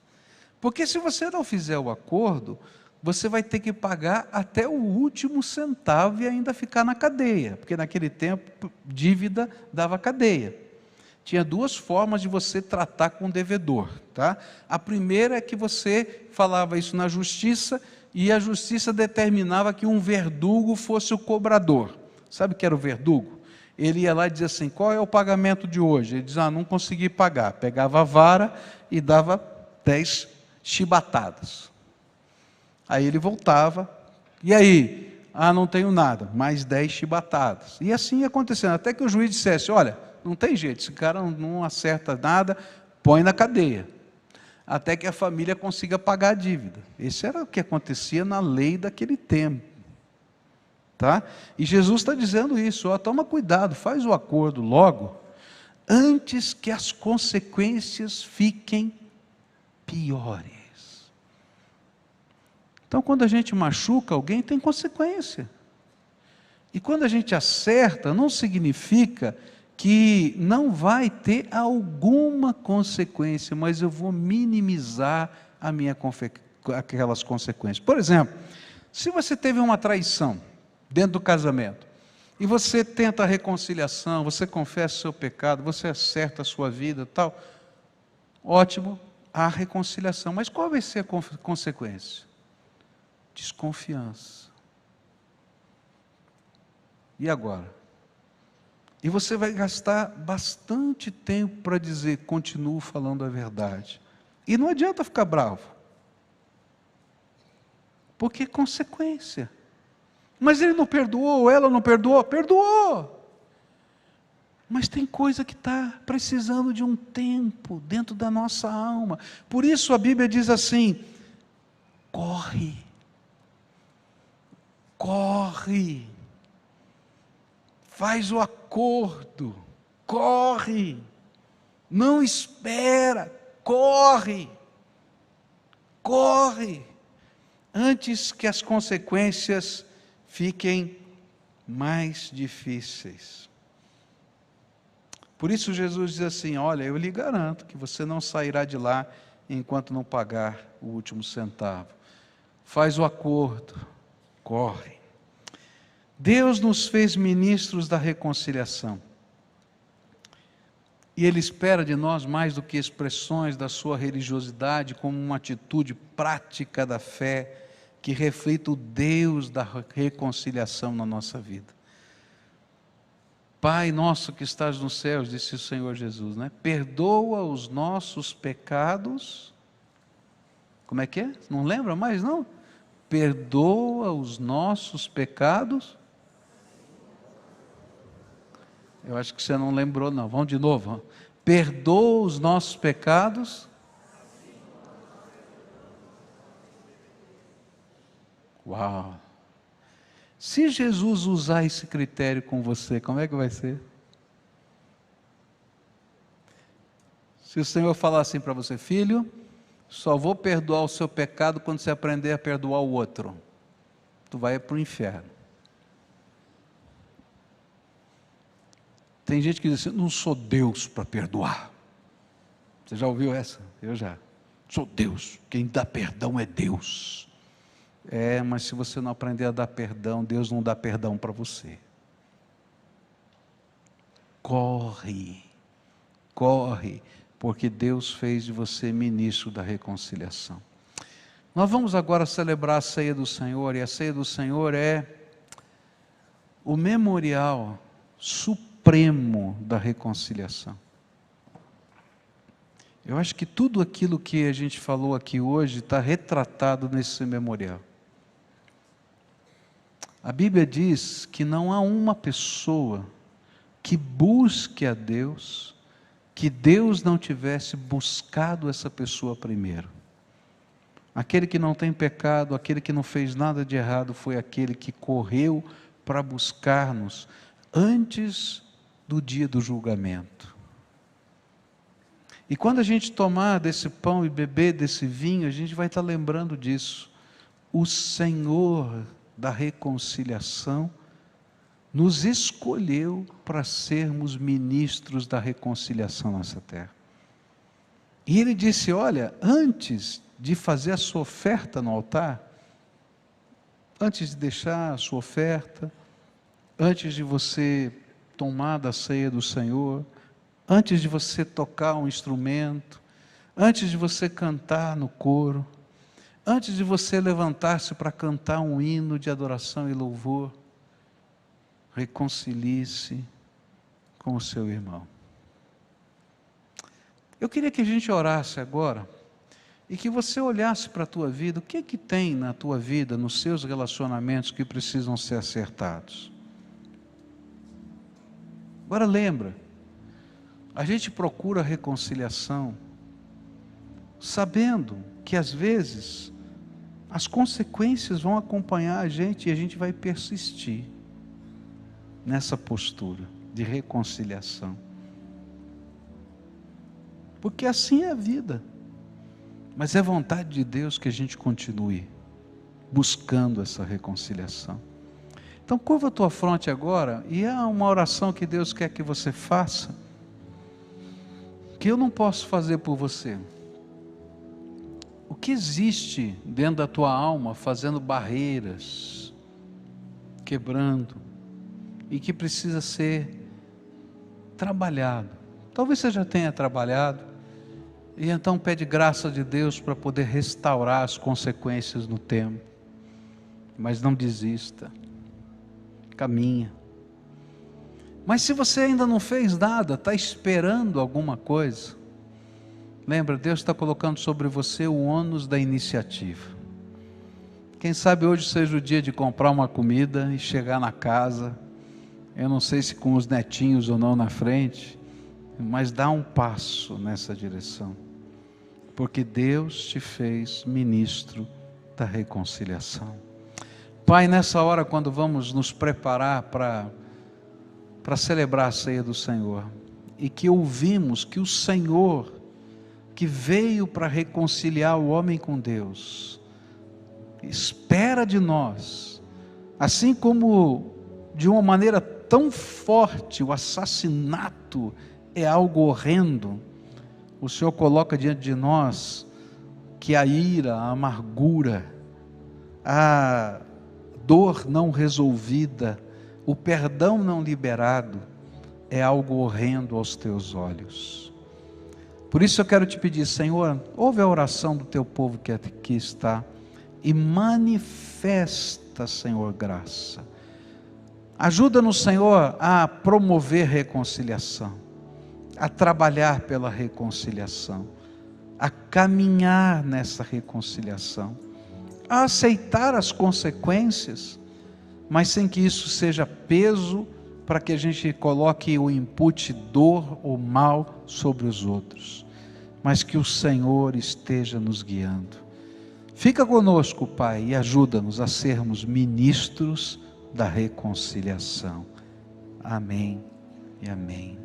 Porque se você não fizer o acordo, você vai ter que pagar até o último centavo e ainda ficar na cadeia, porque naquele tempo dívida dava cadeia. Tinha duas formas de você tratar com o devedor, tá? A primeira é que você falava isso na justiça, e a justiça determinava que um verdugo fosse o cobrador. Sabe o que era o verdugo? Ele ia lá e dizia assim: qual é o pagamento de hoje? Ele dizia: não consegui pagar. Pegava a vara e dava 10 chibatadas. Aí ele voltava, e aí? Não tenho nada, mais 10 chibatadas. E assim ia acontecendo, até que o juiz dissesse: olha, não tem jeito, esse cara não acerta nada, põe na cadeia, até que a família consiga pagar a dívida. Esse era o que acontecia na lei daquele tempo, tá? E Jesus está dizendo isso: ó, toma cuidado, faz o acordo logo, antes que as consequências fiquem piores. Então, quando a gente machuca alguém, tem consequência. E quando a gente acerta, não significa que não vai ter alguma consequência, mas eu vou minimizar aquelas consequências. Por exemplo, se você teve uma traição dentro do casamento, e você tenta a reconciliação, você confessa o seu pecado, você acerta a sua vida, tal, ótimo, há reconciliação, mas qual vai ser a consequência? Desconfiança. E agora? E você vai gastar bastante tempo para dizer: continuo falando a verdade. E não adianta ficar bravo. porque é consequência. Mas ele não perdoou, ela não perdoou? Perdoou. Mas tem coisa que está precisando de um tempo dentro da nossa alma. Por isso a Bíblia diz assim: corre, corre, faz o acordo, corre, não espera, corre, corre, antes que as consequências fiquem mais difíceis. Por isso Jesus diz assim: olha, eu lhe garanto que você não sairá de lá enquanto não pagar o último centavo. Faz o acordo, corre. Deus nos fez ministros da reconciliação. E Ele espera de nós mais do que expressões da sua religiosidade, como uma atitude prática da fé, que reflita o Deus da reconciliação na nossa vida. Pai nosso que estás nos céus, disse o Senhor Jesus, né? Perdoa os nossos pecados. Como é que é? Não lembra mais, não? Perdoa os nossos pecados. Eu acho que você não lembrou, não. Vamos de novo. Perdoa os nossos pecados. Uau! Se Jesus usar esse critério com você, como é que vai ser? Se o Senhor falar assim para você: filho, só vou perdoar o seu pecado quando você aprender a perdoar o outro, tu vai para o inferno. Tem gente que diz assim: não sou Deus para perdoar. Você já ouviu essa? Eu já. Sou Deus, quem dá perdão é Deus. Mas se você não aprender a dar perdão, Deus não dá perdão para você. Corre, corre, porque Deus fez de você ministro da reconciliação. Nós vamos agora celebrar a ceia do Senhor, e a ceia do Senhor é o memorial supremo da reconciliação. Eu acho que tudo aquilo que a gente falou aqui hoje está retratado nesse memorial. A Bíblia diz que não há uma pessoa que busque a Deus, que Deus não tivesse buscado essa pessoa primeiro. Aquele que não tem pecado, aquele que não fez nada de errado, foi aquele que correu para buscar-nos antes do dia do julgamento. E quando a gente tomar desse pão e beber desse vinho, a gente vai estar lembrando disso. O Senhor da reconciliação nos escolheu para sermos ministros da reconciliação nessa terra. E Ele disse: olha, antes de fazer a sua oferta no altar, antes de deixar a sua oferta, antes de você tomar da ceia do Senhor, antes de você tocar um instrumento, antes de você cantar no coro, antes de você levantar-se para cantar um hino de adoração e louvor, reconcilie-se com o seu irmão. Eu queria que a gente orasse agora, e que você olhasse para a tua vida, o que tem na tua vida, nos seus relacionamentos que precisam ser acertados. Agora lembra, a gente procura reconciliação, sabendo que às vezes as consequências vão acompanhar a gente e a gente vai persistir nessa postura de reconciliação. Porque assim é a vida. Mas é vontade de Deus que a gente continue buscando essa reconciliação. Então curva a tua fronte agora, e é uma oração que Deus quer que você faça, que eu não posso fazer por você. O que existe dentro da tua alma fazendo barreiras, quebrando, e que precisa ser trabalhado. Talvez você já tenha trabalhado, e então pede graça de Deus para poder restaurar as consequências no tempo. Mas não desista, caminha. Mas se você ainda não fez nada, está esperando alguma coisa, lembra, Deus está colocando sobre você o ônus da iniciativa. Quem sabe hoje seja o dia de comprar uma comida e chegar na casa, eu não sei se com os netinhos ou não na frente, mas dá um passo nessa direção, porque Deus te fez ministro da reconciliação. Pai, nessa hora, quando vamos nos preparar para celebrar a ceia do Senhor, e que ouvimos que o Senhor, que veio para reconciliar o homem com Deus, espera de nós, assim como de uma maneira tão forte o assassinato é algo horrendo, o Senhor coloca diante de nós que a ira, a amargura, a dor não resolvida, o perdão não liberado, é algo horrendo aos teus olhos. Por isso eu quero te pedir, Senhor, ouve a oração do teu povo que aqui está, e manifesta, Senhor, graça. Ajuda-nos, Senhor, a promover reconciliação, a trabalhar pela reconciliação, a caminhar nessa reconciliação, a aceitar as consequências, mas sem que isso seja peso para que a gente coloque o input dor ou mal sobre os outros, mas que o Senhor esteja nos guiando. Fica conosco, Pai, e ajuda-nos a sermos ministros da reconciliação. Amém e amém.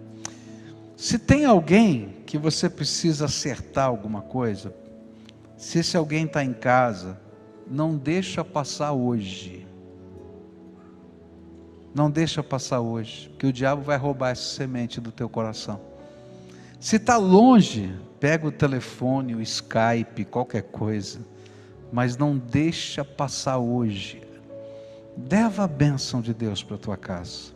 Se tem alguém que você precisa acertar alguma coisa, se esse alguém está em casa, não deixa passar hoje. Não deixa passar hoje, porque o diabo vai roubar essa semente do teu coração. Se está longe, pega o telefone, o Skype, qualquer coisa, mas não deixa passar hoje. Leva a bênção de Deus para a tua casa.